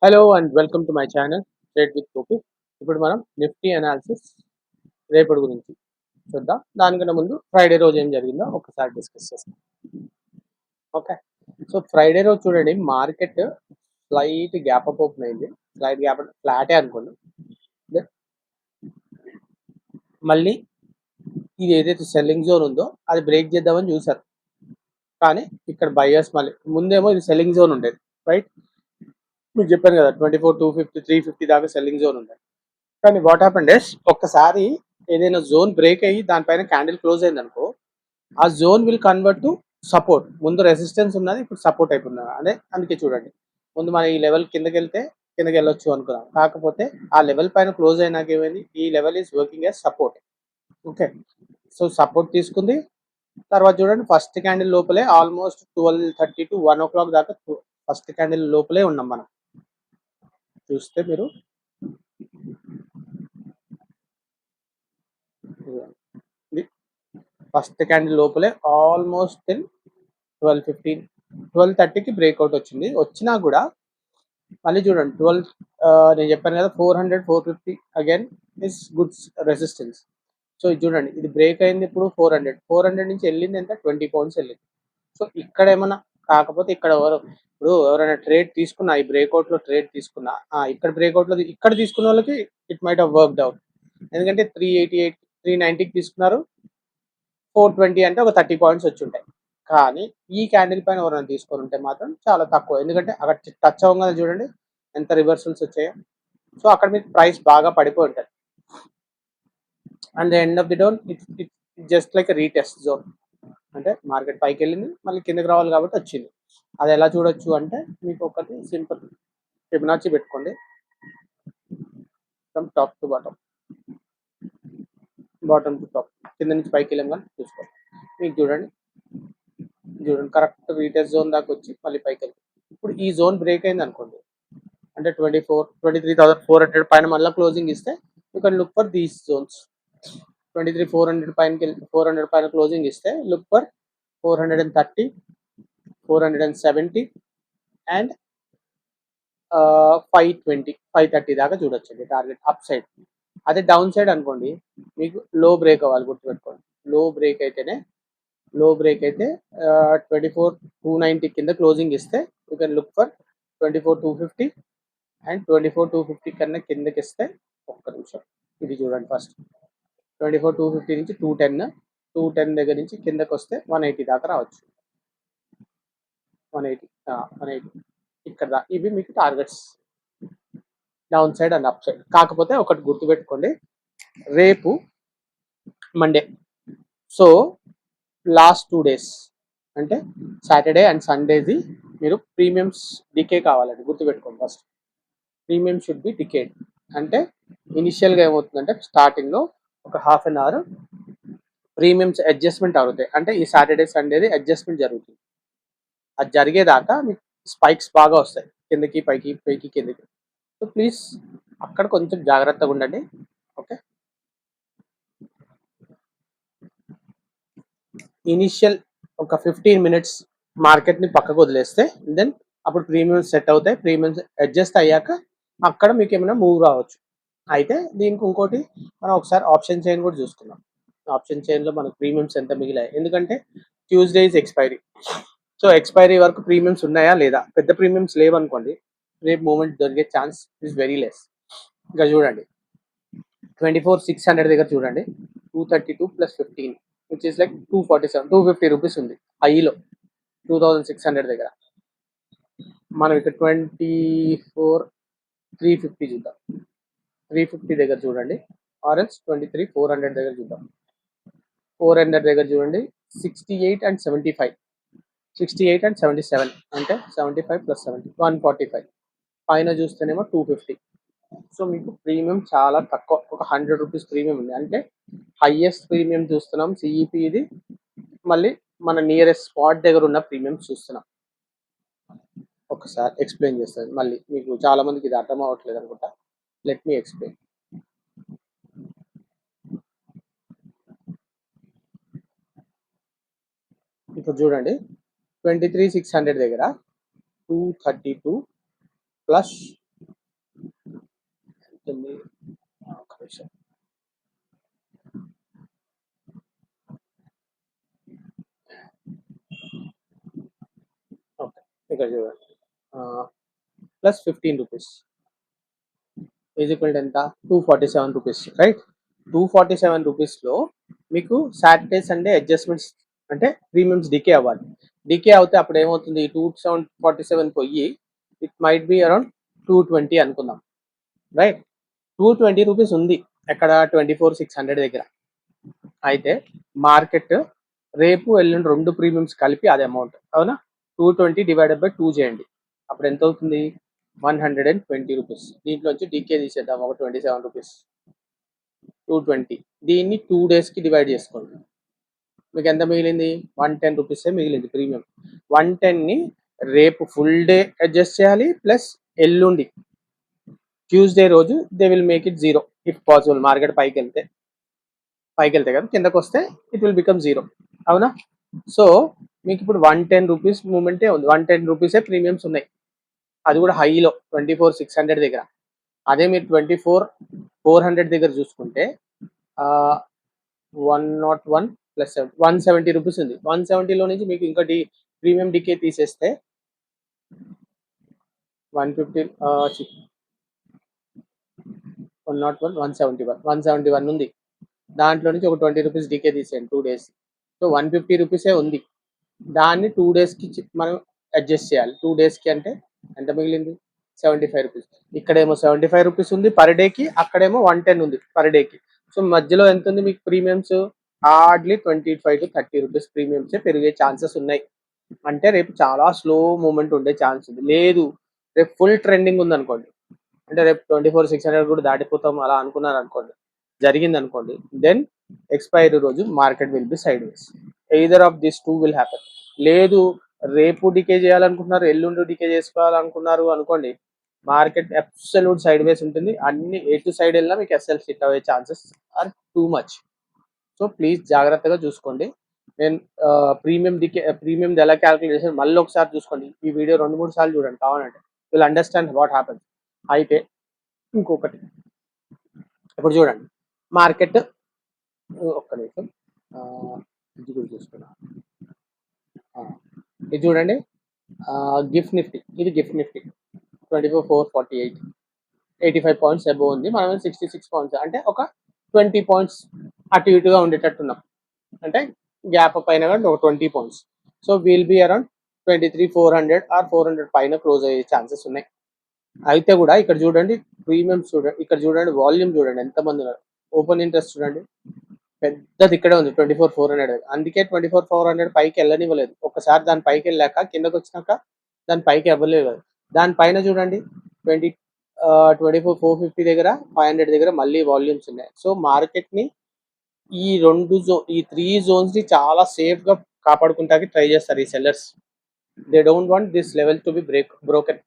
Hello and welcome to my channel trade with Gopi. ఇప్పుడు మనం Nifty analysis రేపటి గురించి చూద్దాం. దానికన్నా ముందు ఫ్రైడే రోజు ఏం జరిగిందో ఒకసారి డిస్కస్ చేస్తాం. ఓకే, సో ఫ్రైడే రోజు చూడండి, market slight gap up open అయింది. స్లైట్ గ్యాప్ ఫ్లాటే అనుకోండి. మళ్ళీ ఇది ఏదైతే సెల్లింగ్ జోన్ ఉందో అది బ్రేక్ చేద్దామని చూసారు, కానీ ఇక్కడ బయర్స్ మళ్ళీ ముందేమో ఇది సెల్లింగ్ జోన్ ఉండేది, రైట్? మీకు చెప్పాను కదా 24,250 350 దాకా సెల్లింగ్ జోన్ ఉండేది. కానీ వాట్ హ్యాపెండ్ ఇస్, ఒక్కసారి ఏదైనా జోన్ బ్రేక్ అయ్యి దానిపైన క్యాండిల్ క్లోజ్ అయింది అనుకో, ఆ zone will convert to support. ముందు రెసిస్టెన్స్ ఉన్నది, ఇప్పుడు సపోర్ట్ అయిపోయింది. అదే అందుకే చూడండి, ముందు మనం ఈ లెవెల్ కిందకి వెళ్తే కిందకి వెళ్ళొచ్చు అనుకున్నాం, కాకపోతే ఆ లెవెల్ పైన క్లోజ్ అయినాక ఏమైంది, ఈ level is working as support. Okay, so support తీసుకుంది. తర్వాత చూడండి, ఫస్ట్ క్యాండిల్ లోపలే ఆల్మోస్ట్ 12:30 to 1 o'clock దాకా ఫస్ట్ క్యాండిల్ లోపలే ఉన్నాం మనం. చూస్తే మీరు ఫస్ట్ క్యాండిల్ లోపలే ఆల్మోస్ట్ 12:15 12:30కి బ్రేక్అవుట్ వచ్చింది. వచ్చినా కూడా మళ్ళీ చూడండి 12, నేను చెప్పాను కదా 400 450 again is good resistance. So ఇది చూడండి, ఇది బ్రేక్ అయింది. ఇప్పుడు 400 నుంచి వెళ్ళింది ఎంత, 20 పాయింట్స్ వెళ్ళింది. సో ఇక్కడ ఏమన్నా కాకపోతే ఇక్కడ ఇప్పుడు ఎవరైనా ట్రేడ్ తీసుకున్నా, ఈ బ్రేక్అవుట్ లో ట్రేడ్ తీసుకున్నా, ఇక్కడ బ్రేక్అవుట్ లో ఇక్కడ తీసుకున్న వాళ్ళకి it might have worked out. ఎందుకంటే 388 390కి తీసుకున్నారు, 420 అంటే ఒక 30 పాయింట్స్ వచ్చి ఉంటాయి. కానీ ఈ క్యాండిల్ పైన ఎవరైనా తీసుకొని ఉంటే మాత్రం చాలా తక్కువ, ఎందుకంటే అక్కడ టచ్ అవ్వగానే చూడండి ఎంత రివర్సల్స్ వచ్చాయో. సో అక్కడ మీకు ప్రైస్ బాగా పడిపోయి ఉంటుంది. And the end of the down it just like retest zone. అంటే మార్కెట్ పైకి వెళ్ళింది, మళ్ళీ కిందకి రావాలి కాబట్టి వచ్చింది. అది ఎలా చూడొచ్చు అంటే, మీకు ఒకటి సింపుల్ ఫిబొనాచి పెట్టుకోండి. From top to bottom, bottom to top, కింద నుంచి పైకి వెళ్ళాం కానీ చూసుకోండి. మీకు చూడండి కరెక్ట్ రీటెస్ట్ జోన్ దాకా వచ్చి మళ్ళీ పైకి వెళ్తుంది. ఇప్పుడు ఈ జోన్ బ్రేక్ అయింది అనుకోండి, అంటే 23,400 పైన మళ్ళీ క్లోజింగ్ ఇస్తే you can look for these zones. 23,400 పైన 400 పైన క్లోజింగ్ ఇస్తే లుక్ ఫర్ 430 470 అండ్ 520 530 దాకా చూడొచ్చండి టార్గెట్ అప్ సైడ్. అదే డౌన్ సైడ్ అనుకోండి, మీకు లో బ్రేక్ అవ్వాలి, గుర్తుపెట్టుకోండి. లో బ్రేక్ అయితే 24,290 కింద క్లోజింగ్ ఇస్తే you can look for 24,250 and 24,250 కన్నా కిందకి ఇస్తే, ఒక్క నిమిషం ఇది చూడండి, ఫస్ట్ 24,250 నుంచి 210 దగ్గర నుంచి కిందకి వస్తే 180 దాకా రావచ్చు. 180 ఇక్కడ ఇవి మీకు targets downside and upside. కాకపోతే ఒకటి గుర్తుపెట్టుకోండి, రేపు మండే, సో లాస్ట్ 2 days అంటే సాటర్డే అండ్ సండేది మీరు ప్రీమియమ్స్ డికే కావాలండి, గుర్తుపెట్టుకోండి. First premium should be decayed. అంటే ఇనిషియల్గా ఏమవుతుందంటే, స్టార్టింగ్లో ఒక half an hour premiums adjustment అవుతాయి. అంటే ఈ సాటర్డే సండేది అడ్జస్ట్మెంట్ జరుగుతుంది. అది జరిగేదాకా మీకు స్పైక్స్ బాగా వస్తాయి, కిందకి పైకి పైకి కిందకి. సో ప్లీజ్ అక్కడ కొంచెం జాగ్రత్తగా ఉండండి. ఓకే, ఇనిషియల్ ఒక 15 minutes మార్కెట్ని పక్కకు వదిలేస్తే దెన్ అప్పుడు ప్రీమియమ్స్ సెట్ అవుతాయి. ప్రీమియమ్స్ అడ్జస్ట్ అయ్యాక అక్కడ మీకు ఏమైనా మూవ్ రావచ్చు. అయితే దీనికి ఇంకోటి, మనం ఒకసారి ఆప్షన్ చైన్ కూడా చూసుకుందాం. ఆప్షన్ చైన్లో మనకు ప్రీమియమ్స్ ఎంత మిగిలాయి, ఎందుకంటే Tuesday is expiry. So expiry వరకు ప్రీమియమ్స్ ఉన్నాయా లేదా, పెద్ద ప్రీమియమ్స్ లేవనుకోండి, రేపు మూమెంట్ దొరికే ఛాన్స్ ఇస్ వెరీ లెస్. ఇంకా చూడండి 24,600 దగ్గర చూడండి, 232 + 15 విచ్ ఇస్ లైక్ 247 250 రూపీస్ ఉంది హైలో 2,600 దగ్గర. మనం ఇక్కడ 24,350 చూద్దాం. 350 దగ్గర చూడండి, ఆర్ఎల్స్ 23,400 దగ్గర చూద్దాం. 400 దగ్గర చూడండి, 68 and 75, 68 and 77 అంటే 75 + 70 145. పైన చూస్తేనేమో 250. సో మీకు ప్రీమియం చాలా తక్కువ, ఒక 100 రూపీస్ ప్రీమియం ఉంది. అంటే హైయెస్ట్ ప్రీమియం చూస్తున్నాం సిఈపి ఇది. మళ్ళీ మన నియరెస్ట్ స్పాట్ దగ్గర ఉన్న ప్రీమియం చూస్తున్నాం. ఒకసారి ఎక్స్ప్లెయిన్ చేస్తాను, మళ్ళీ మీకు చాలా మందికి ఇది అర్థం అవ్వట్లేదు అనుకుంటా. Let me explain. ఇప్పుడు చూడండి 23,600 దగ్గర 232 + ఇక్కడ చూడండి plus 15 rupees is equal to ఎంత 247 రూపీస్ రైట్. 247 రూపీస్లో మీకు సాటర్డే సండే అడ్జస్ట్మెంట్స్ అంటే ప్రీమియమ్స్ డికే అవ్వాలి. డికే అవుతే అప్పుడు ఏమవుతుంది 247 పోయి ఇట్ మైట్ బి అరౌండ్ 220 అనుకుందాం రైట్. 220 రూపీస్ ఉంది ఎక్కడ 24,600 దగ్గర. అయితే మార్కెట్ రేపు ఎల్లుండి రెండు ప్రీమియమ్స్ కలిపి అదే అమౌంట్ అవునా. 220 డివైడెడ్ బై 2 చేయండి అప్పుడు ఎంత అవుతుంది 120 రూపీస్. దీంట్లోంచి డీకే తీసేద్దాం ఒక 27 రూపీస్ 220. దీన్ని 2 డేస్కి డివైడ్ చేసుకోండి మీకు ఎంత మిగిలింది 110 రూపీసే మిగిలింది ప్రీమియం. 110ని రేపు ఫుల్ డే అడ్జస్ట్ చేయాలి ప్లస్ ఎల్లుండి ట్యూస్డే రోజు they will make it 0 if possible. Market పైకి వెళ్తే కదా కిందకు వస్తే ఇట్ విల్ బికమ్ 0 అవునా. సో మీకు ఇప్పుడు 110 రూపీస్ మూమెంటే ఉంది 110 రూపీసే ప్రీమియమ్స్ ఉన్నాయి అది కూడా హైలో 24,600 దగ్గర. అదే మీరు 24,400 దగ్గర చూసుకుంటే 101 ప్లస్ 170 రూపీస్ ఉంది. 170లో నుంచి మీకు ఇంకా ప్రీమియం డికే తీసేస్తే 150 101 171 ఉంది. దాంట్లో నుంచి ఒక 20 రూపీస్ డికే తీసేయండి 2 డేస్. సో 150 రూపీసే ఉంది. దాన్ని 2 డేస్కి మనం అడ్జస్ట్ చేయాలి. 2 డేస్కి అంటే ఎంత మిగిలింది 75 రూపీస్. ఇక్కడేమో 75 రూపీస్ ఉంది పర్ డేకి, అక్కడేమో 110 ఉంది పర్ డేకి. సో మధ్యలో ఎంత ఉంది మీకు ప్రీమియమ్స్ హార్డ్లీ 25 to 30 రూపీస్ ప్రీమియమ్సే పెరిగే ఛాన్సెస్ ఉన్నాయి. అంటే రేపు చాలా స్లో మూమెంట్ ఉండే ఛాన్స్ ఉంది. లేదు రేపు ఫుల్ ట్రెండింగ్ ఉంది అనుకోండి, అంటే రేపు 24,600 కూడా దాటిపోతాం అలా అనుకున్నారు అనుకోండి, జరిగింది అనుకోండి, దెన్ ఎక్స్పైరీ రోజు market will be side ways. Either of this two will happen. లేదు రేపు డికే చేయాలనుకుంటున్నారు ఎల్లుండి డికే చేసుకోవాలనుకున్నారు అనుకోండి, మార్కెట్ అబ్సల్యూట్ సైడ్ వేస్ ఉంటుంది. అన్ని ఏ టు సైడ్ వెళ్ళినా మీకు ఎస్ఎల్ హిట్ అయ్యే chances are too much. So please జాగ్రత్తగా చూసుకోండి. నేను ప్రీమియం ఎలా క్యాలిక్యులేట్ చేసి మళ్ళీ ఒకసారి చూసుకోండి. ఈ వీడియో 2-3 సార్లు చూడండి కావాలంటే విల్ అండర్స్టాండ్ వాట్ హ్యాపన్. అయితే ఇంకొకటి ఇప్పుడు చూడండి మార్కెట్ ఒక్క నిమిషం ఇది కూడా చూసుకున్నా. ఇది చూడండి గిఫ్ట్ నిఫ్టీ, ఇది గిఫ్ట్ నిఫ్టీ 24,448 85 పాయింట్స్ అబోవ్ ఉంది. మనం 66 పాయింట్స్ అంటే ఒక 20 పాయింట్స్ అటు ఇటుగా ఉండేటట్టున్నాం. అంటే గ్యాప్ పైన కానీ ఒక 20 points. So will be around 23,400 or 400 పైన క్లోజ్ అయ్యే ఛాన్సెస్ ఉన్నాయి. అయితే కూడా ఇక్కడ చూడండి ప్రీమియమ్స్ చూడండి, ఇక్కడ చూడండి వాల్యూమ్ చూడండి ఎంతమంది ఉన్నారు. ఓపెన్ ఇంట్రెస్ట్ చూడండి పెద్దది ఇక్కడే ఉంది 24,400. అందుకే 24,400 పైకి వెళ్ళనివ్వలేదు. ఒకసారి దాని పైకి వెళ్ళాక కిందకు వచ్చినాక దాని పైకి ఇవ్వలేదు. దానిపైన చూడంండి 24,450 దగ్గర 500 దగ్గర మళ్ళీ వాల్యూమ్స్ ఉన్నాయి. సో మార్కెట్ని ఈ 3 జోన్స్ని చాలా సేఫ్గా కాపాడుకుంటానికి ట్రై చేస్తారు ఈ sellers. They don't want this level to be broken.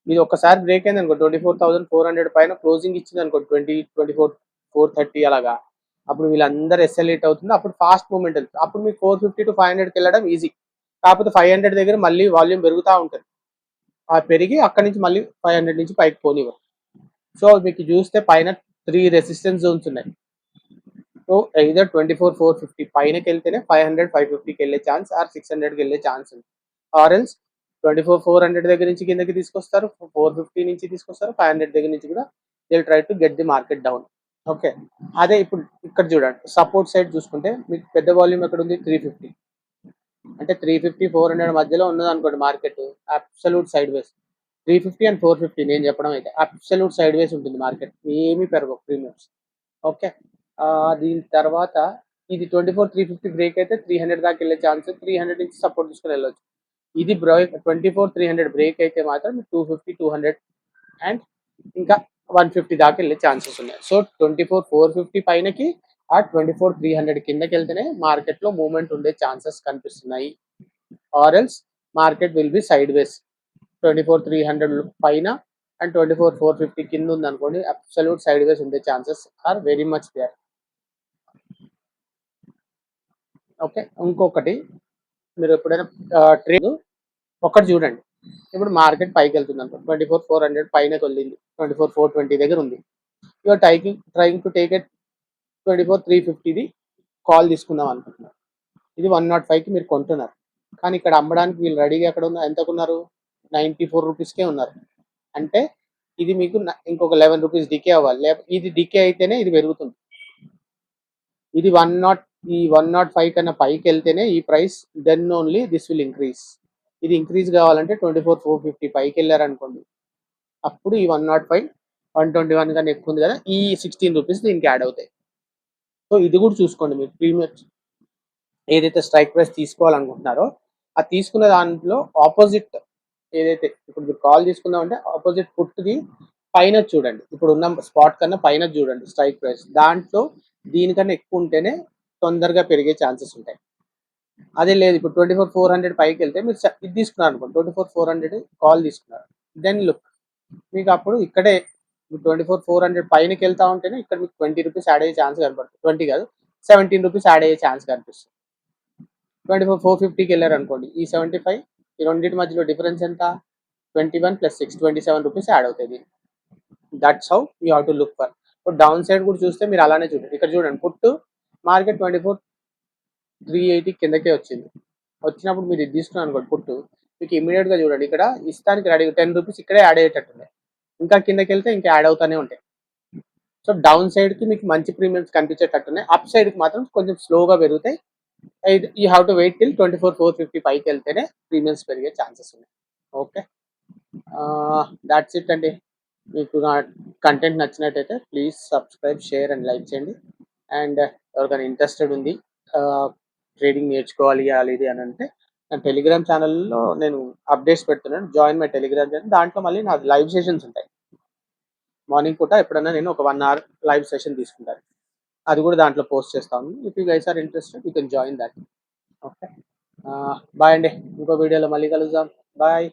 ఇది ఒకసారి బ్రేక్ అయింది అనుకో 24,400 పైన క్లోజింగ్ ఇచ్చింది అనుకో 24,430 అలాగా, అప్పుడు వీళ్ళందరూ ఎస్ఎల్ఏట్ అవుతుంది. అప్పుడు ఫాస్ట్ మూమెంట్ వెళ్తుంది. అప్పుడు మీకు 450 to 500కి వెళ్ళడం ఈజీ. కాకపోతే 500 దగ్గర మళ్ళీ వాల్యూమ్ పెరుగుతూ ఉంటుంది. ఆ పెరిగి అక్కడి నుంచి మళ్ళీ 500 నుంచి పైకి పోనివ్వరు. సో మీకు చూస్తే పైన 3 రెసిస్టెన్స్ జోన్స్ ఉన్నాయి. సో ఎయిదర్ 24,450 పైనకి వెళ్తేనే 500 550కి వెళ్ళే ఛాన్స్ ఆర్ 600కి వెళ్ళే ఛాన్స్ ఉంది. ఆర్ ఎల్స్ 24,400 దగ్గర నుంచి కిందకి తీసుకొస్తారు, 450 నుంచి తీసుకొస్తారు, 500 దగ్గర నుంచి కూడా they try to get the market down. Okay, అదే ఇప్పుడు ఇక్కడ చూడండి సపోర్ట్ సైడ్ చూసుకుంటే మీకు పెద్ద వాల్యూమ్ ఎక్కడ ఉంది 350. అంటే 350-400 మధ్యలో ఉన్నది అనుకోండి market absolute side ways. 350 and 450 నేను చెప్పడం అయితే అబ్సల్యూట్ సైడ్ వేస్ ఉంటుంది మార్కెట్, ఏమీ పెరగవు ప్రీమియమ్స్. ఓకే, దీని తర్వాత ఇది 24,350 బ్రేక్ అయితే 300 దాకా వెళ్ళే ఛాన్స్, 300 నుంచి సపోర్ట్ తీసుకుని వెళ్ళొచ్చు. ఇది 24,300 బ్రేక్ అయితే మాత్రం 250 200 అండ్ ఇంకా 150 దాకా వెళ్ళే ఛాన్సెస్ ఉన్నాయి. సో 24,450 పైనకి ఆ 24,300 కిందకి వెళ్తేనే మార్కెట్లో మూవ్మెంట్ ఉండే ఛాన్సెస్ కనిపిస్తున్నాయి. Or else market will be side వేస్. 24,300 పైన అండ్ 24,450 కింద ఉంది అనుకోండి, అబ్సల్యూట్ సైడ్ వేస్ ఉండే chances are very much there. Okay, ఇంకొకటి మీరు ఎప్పుడైనా ట్రేడ్ ఒకటి చూడండి. ఇప్పుడు మార్కెట్ పైకి వెళ్తుంది అనుకో 24,400 పైనకి వెళ్ళింది, 24,420 దగ్గర ఉంది. You're trying to take at 24,350ది కాల్ తీసుకుందాం అనుకుంటున్నారు. ఇది 105కి మీరు కొంటున్నారు, కానీ ఇక్కడ అమ్మడానికి వీళ్ళు రెడీగా ఎక్కడ ఉన్నారు, ఎంత కొన్నారు 94 రూపీస్కే ఉన్నారు. అంటే ఇది మీకు ఇంకొక 11 రూపీస్ డికే అవ్వాలి. ఇది డికే అయితేనే ఇది పెరుగుతుంది. ఇది 100 ఈ 105 కన్నా పైకి వెళ్తేనే ఈ price, then only this will increase. ఇది ఇంక్రీజ్ కావాలంటే 24,450 పైకి వెళ్ళారనుకోండి, అప్పుడు ఈ 105 121 కన్నా ఎక్కువ ఉంది కదా, ఈ 16 రూపీస్ దీనికి యాడ్ అవుతాయి. సో ఇది కూడా చూసుకోండి. మీరు ప్రీమియం ఏదైతే స్ట్రైక్ ప్రైస్ తీసుకోవాలనుకుంటున్నారో ఆ తీసుకున్న దాంట్లో ఆపోజిట్ ఏదైతే ఇప్పుడు మీరు కాల్ తీసుకుందామంటే ఆపోజిట్ పుట్ది పైన చూడండి. ఇప్పుడు ఉన్న స్పాట్ కన్నా పైన చూడండి స్ట్రైక్ ప్రైస్. దాంట్లో దీనికన్నా ఎక్కువ ఉంటేనే తొందరగా పెరిగే ఛాన్సెస్ ఉంటాయి. అదే లేదు, ఇప్పుడు 24,400 పైకి వెళ్తే మీరు ఇది తీసుకున్నారు అనుకోండి, 24,400 కాల్ తీసుకున్నారు, దెన్ లుక్ మీకు అప్పుడు ఇక్కడే 24,400 పైనకి వెళ్తా ఉంటేనే ఇక్కడ మీకు 20 రూపీస్ యాడ్ అయ్యే ఛాన్స్ కనపడుతుంది. 20 కాదు, 17 రూపీస్ యాడ్ అయ్యే ఛాన్స్ కనిపిస్తుంది. 24,450కి వెళ్ళారు అనుకోండి, ఈ 75 ఈ రెండింటి మధ్యలో డిఫరెన్స్ ఎంత, 21 + 6 27 రూపీస్ యాడ్ అవుతుంది. That's how you have to look for. ఇప్పుడు డౌన్ సైడ్ కూడా చూస్తే మీరు అలానే చూడండి. ఇక్కడ చూడండి, పుట్టు మార్కెట్ 24,380 కిందకే వచ్చినప్పుడు మీరు ఇది తీసుకున్నారు అనుకోండి పుట్టు, మీకు ఇమీడియట్గా చూడండి ఇక్కడ ఇస్తానికి రెడీ 10 రూపీస్ ఇక్కడే యాడ్ అయ్యేటట్టున్నాయి. ఇంకా కిందకి వెళ్తే ఇంకా యాడ్ అవుతానే ఉంటాయి. సో డౌన్ సైడ్కి మీకు మంచి ప్రీమియమ్స్ కనిపించేటట్టున్నాయి. అప్ సైడ్కి మాత్రం కొంచెం స్లోగా పెరుగుతాయి. You have to wait till 24,450 పైకి వెళ్తేనే ప్రీమియమ్స్ పెరిగే ఛాన్సెస్ ఉన్నాయి. ఓకే, దాట్స్ ఇట్ అండి. మీకు నా కంటెంట్ నచ్చినట్టయితే please subscribe, share and like చేయండి. అండ్ ఎవరికైనా ఇంట్రెస్టెడ్ ఉంది ట్రేడింగ్ నేర్చుకోవాలి ఇది అని అంటే నా టెలిగ్రామ్ ఛానల్లో నేను అప్డేట్స్ పెడుతున్నాను. Join my Telegram channel. దాంట్లో మళ్ళీ నా లైవ్ సెషన్స్ ఉంటాయి. మార్నింగ్ పూట ఎప్పుడైనా నేను ఒక 1 hour లైవ్ సెషన్ తీసుకుంటాను. అది కూడా దాంట్లో పోస్ట్ చేస్తాను. If you guys are interested you can join that. Okay, bye అండి. ఇంకో వీడియోలో మళ్ళీ కలుద్దాం. బాయ్.